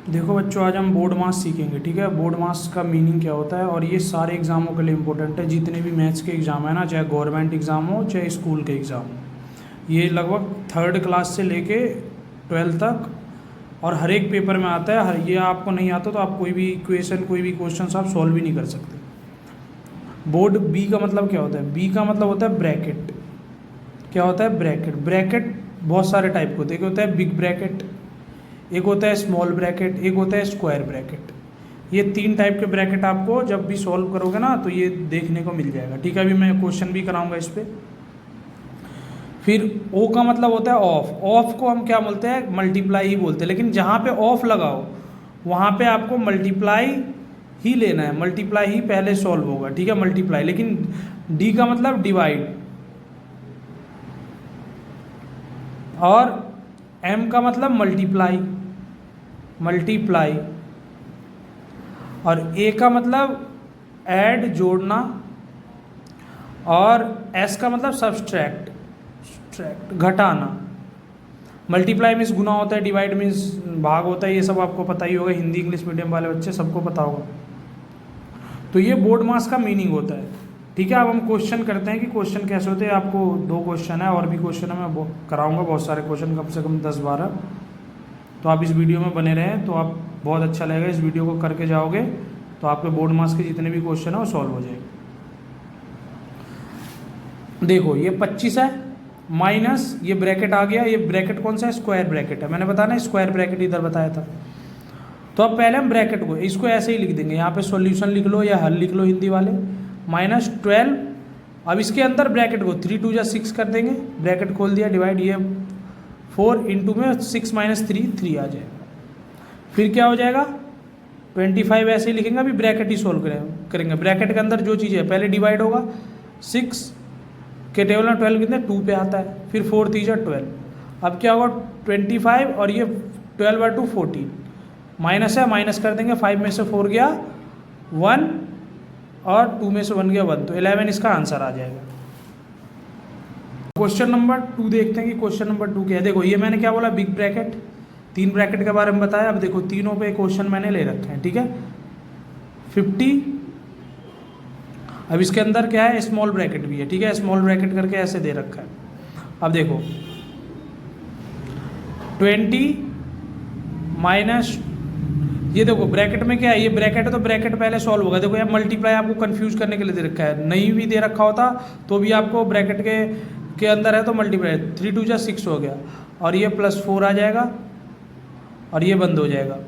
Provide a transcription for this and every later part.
देखो बच्चों, आज हम बोर्ड मास सीखेंगे। ठीक है, बोर्ड मास का मीनिंग क्या होता है, और ये सारे एग्जामों के लिए इंपॉर्टेंट है। जितने भी मैथ्स के एग्जाम है ना, चाहे गवर्नमेंट एग्जाम हो चाहे स्कूल के एग्जाम हो, ये लगभग थर्ड क्लास से लेके ट्वेल्थ तक और हर एक पेपर में आता है। हर ये आपको नहीं आता तो आप कोई भी इक्वेशन, कोई भी क्वेश्चन आप सॉल्व भी नहीं कर सकते। बोर्ड बी का मतलब क्या होता है? बी का मतलब होता है ब्रैकेट। क्या होता है? ब्रैकेट। ब्रैकेट बहुत सारे टाइप के होते हैं। एक होता है बिग ब्रैकेट, एक होता है स्मॉल ब्रैकेट, एक होता है स्क्वायर ब्रैकेट। ये तीन टाइप के ब्रैकेट आपको जब भी सॉल्व करोगे ना तो ये देखने को मिल जाएगा। ठीक है, अभी मैं क्वेश्चन भी कराऊंगा इस पे। फिर ओ का मतलब होता है ऑफ। ऑफ को हम क्या बोलते हैं? मल्टीप्लाई ही बोलते हैं, लेकिन जहाँ पे ऑफ लगाओ वहाँ पे आपको मल्टीप्लाई ही लेना है, मल्टीप्लाई ही पहले सॉल्व होगा। ठीक है, मल्टीप्लाई। लेकिन डी का मतलब डिवाइड, और एम का मतलब मल्टीप्लाई, मल्टीप्लाई, और ए का मतलब ऐड, जोड़ना, और एस का मतलब सब्सट्रैक्ट, सब्सट्रैक्ट घटाना। मल्टीप्लाई मीन्स गुना होता है, डिवाइड मीन्स भाग होता है। ये सब आपको पता ही होगा, हिंदी इंग्लिश मीडियम वाले बच्चे सबको पता होगा। तो ये बोर्ड मास का मीनिंग होता है। ठीक है, अब हम क्वेश्चन करते हैं कि क्वेश्चन कैसे होते हैं। आपको दो क्वेश्चन है, और भी क्वेश्चन है, मैं कराऊंगा बहुत सारे क्वेश्चन, कम से कम 10-12। तो आप इस वीडियो में बने रहें तो आप बहुत अच्छा लगेगा। इस वीडियो को करके जाओगे तो आपके बोर्ड मास के जितने भी क्वेश्चन है वो सॉल्व हो जाएंगे। देखो ये 25 है, माइनस ये ब्रैकेट आ गया। ये ब्रैकेट कौन सा है? स्क्वायर ब्रैकेट है। मैंने बताया ना, स्क्वायर ब्रैकेट इधर बताया था। तो अब पहले हम ब्रैकेट को, इसको ऐसे ही लिख देंगे। यहाँ पे सॉल्यूशन लिख लो या हल लिख लो हिंदी वाले। -12। अब इसके अंदर ब्रैकेट को 3 2 6 कर देंगे। ब्रैकेट खोल दिया, डिवाइड, ये 4 इंटू में 6 - 3 3 आ जाएगा। फिर क्या हो जाएगा? 25 ऐसे ही लिखेंगे। अभी ब्रैकेट ही सोल्व करेंगे। ब्रैकेट के अंदर जो चीज़ है पहले डिवाइड होगा। 6 के टेबल में 12 कितने? 2 पे आता है। फिर 4 3 12। अब क्या होगा? 25 और ये 12/2 14, माइनस है, माइनस कर देंगे। 5 में से 4 गया 1, और 2 में से 1 गया 1, तो 11 इसका आंसर आ जाएगा। क्वेश्चन नंबर 2 देखते हैं कि क्वेश्चन नंबर 2 क्या है। देखो ये मैंने क्या बोला? बिग ब्रैकेट, 3 ब्रैकेट के बारे में बताया। अब देखो तीनों पे क्वेश्चन मैंने ले रखे हैं। ठीक है, 50। अब इसके अंदर क्या है? स्मॉल ब्रैकेट भी है। ठीक है, स्मॉल ब्रैकेट करके ऐसे दे रखा है। अब देखो 20 माइनस, ये देखो ब्रैकेट में क्या है? ये ब्रैकेट है तो ब्रैकेट पहले सॉल्व होगा। देखो यार, मल्टीप्लाई आपको कंफ्यूज करने के लिए दे रखा है। नहीं भी दे रखा होता तो भी आपको ब्रैकेट के अंदर है तो मल्टीप्लाई। 3 2 6 हो गया, और ये +4 आ जाएगा, और ये बंद हो जाएगा।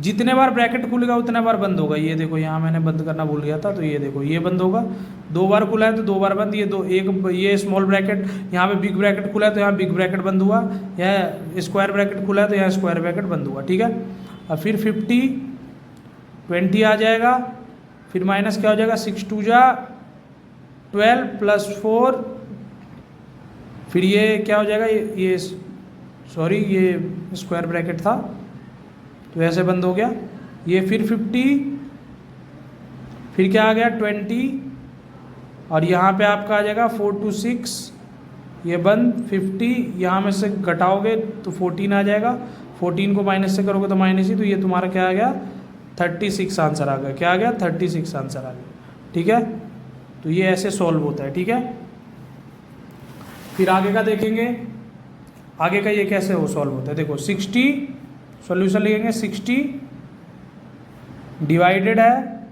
जितने बार ब्रैकेट खुलेगा उतने बार बंद होगा। ये देखो यहाँ मैंने बंद करना भूल गया था, तो ये देखो ये बंद होगा। 2 बार खुला है तो 2 बार बंद। ये स्मॉल ब्रैकेट, यहाँ पे बिग ब्रैकेट खुला है तो यहाँ बिग ब्रैकेट बंद हुआ। यहाँ स्क्वायर ब्रैकेट खुला है तो यहाँ स्क्वायर ब्रैकेट बंद हुआ। ठीक है, और फिर 50 20 आ जाएगा। फिर माइनस क्या हो जाएगा? 6 2 12 +4। फिर ये क्या हो जाएगा? ये सॉरी, ये स्क्वायर ब्रैकेट था तो ऐसे बंद हो गया। ये फिर 50, फिर क्या आ गया? 20, और यहाँ पे आपका आ जाएगा 4 2 6, ये बंद। 50 यहाँ में से घटाओगे तो 14 आ जाएगा। 14 को माइनस से करोगे तो माइनस ही, तो ये तुम्हारा क्या आ गया? 36 आंसर आ गया। क्या आ गया? 36 आंसर आ गया। ठीक है, तो ये ऐसे सॉल्व होता है। ठीक है, फिर आगे का देखेंगे। आगे का ये कैसे हो सॉल्व होता है। देखो 60, सॉल्यूशन लिखेंगे। 60 डिवाइडेड है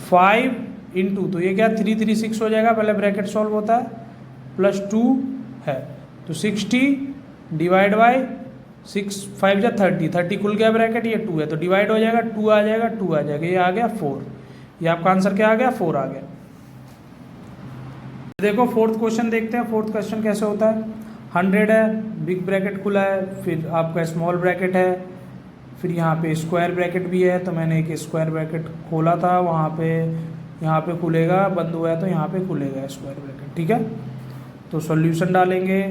5 इंटू, तो ये क्या? 3 3 6 हो जाएगा। पहले ब्रैकेट सॉल्व होता है, +2 है तो 60 डिवाइड बाई 6 5 जा 30, 30 खुल गया ब्रैकेट, ये 2 है तो डिवाइड हो जाएगा। 2 आ जाएगा, 2 आ जाएगा, ये आ गया 4। ये आपका आंसर क्या आ गया? 4 आ गया। देखो फोर्थ क्वेश्चन देखते हैं। फोर्थ क्वेश्चन कैसे होता है। 100 है, बिग ब्रैकेट खुला है, फिर आपका स्मॉल ब्रैकेट है, फिर यहाँ पे स्क्वायर ब्रैकेट भी है। तो मैंने एक स्क्वायर ब्रैकेट खोला था, वहाँ पे यहाँ पे खुलेगा, बंद हुआ है तो यहाँ पे खुलेगा स्क्वायर ब्रैकेट। ठीक है, तो सॉल्यूशन डालेंगे।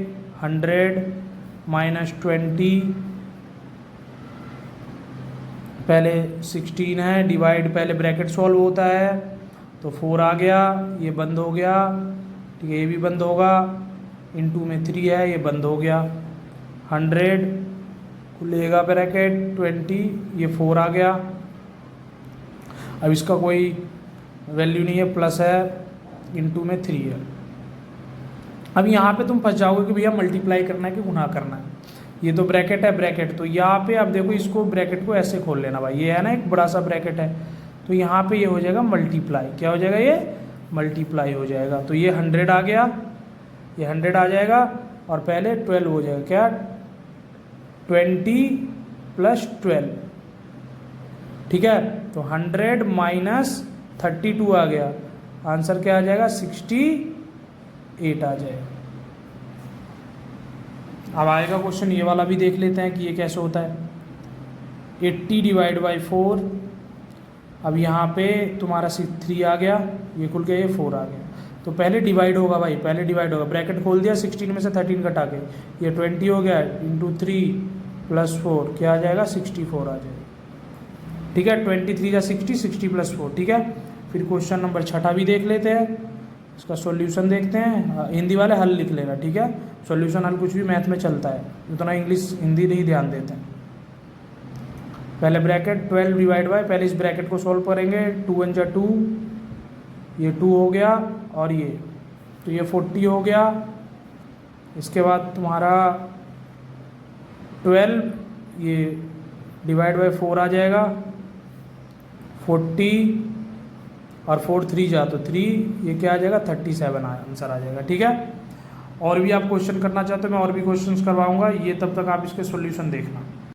100 -20, पहले 16 है, डिवाइड, पहले ब्रैकेट सॉल्व होता है तो 4 आ गया, ये बंद हो गया। ठीक है, ये भी बंद होगा। इंटू में 3 है, ये बंद हो गया। 100 खुलेगा ब्रैकेट 20, ये 4 आ गया। अब इसका कोई वैल्यू नहीं है, प्लस है, इनटू में 3 है। अब यहाँ पे तुम फंस जाओगे कि भैया मल्टीप्लाई करना है कि गुणा करना है। ये तो ब्रैकेट है, ब्रैकेट तो यहाँ पे अब देखो इसको ब्रैकेट को ऐसे खोल लेना भाई, ये है ना एक बड़ा सा ब्रैकेट है, तो यहाँ पे ये हो जाएगा मल्टीप्लाई। क्या हो जाएगा? ये मल्टीप्लाई हो जाएगा। तो ये 100 आ गया, ये 100 आ जाएगा और पहले 12 हो जाएगा। क्या? 20 + 12, ठीक है। तो 100 - 32 आ गया, आंसर क्या आ जाएगा? 68 आ जाएगा। अब आएगा क्वेश्चन ये वाला भी देख लेते हैं कि ये कैसे होता है। 80 / 4, अब यहाँ पे तुम्हारा 3 आ गया, ये खुल गया, ये 4 आ गया। तो पहले डिवाइड होगा भाई, पहले डिवाइड होगा, ब्रैकेट खोल दिया, 16 में से 13 घटा के ये 20 हो गया, इंटू 3 + 4 क्या आ जाएगा? 64 आ जाएगा, ठीक है। 23 या 60, 60 + 4, ठीक है। फिर क्वेश्चन नंबर 6 भी देख लेते हैं, इसका सॉल्यूशन देखते हैं। हिंदी वाले हल लिख लेना, ठीक है। सॉल्यूशन हल कुछ भी मैथ में चलता है, उतना इंग्लिश हिंदी नहीं ध्यान देते हैं। पहले ब्रैकेट 12 / पहले इस ब्रैकेट को सॉल्व करेंगे, 2 × 1 = 2, ये 2 हो गया और ये, तो ये 40 हो गया। इसके बाद तुम्हारा 12 ये / 4 आ जाएगा, 40 और 4 3 जा तो 3, ये क्या आ जाएगा? 37 आंसर आ जाएगा, ठीक है। और भी आप क्वेश्चन करना चाहते हो मैं और भी क्वेश्चंस करवाऊंगा, ये तब तक आप इसके सॉल्यूशन देखना।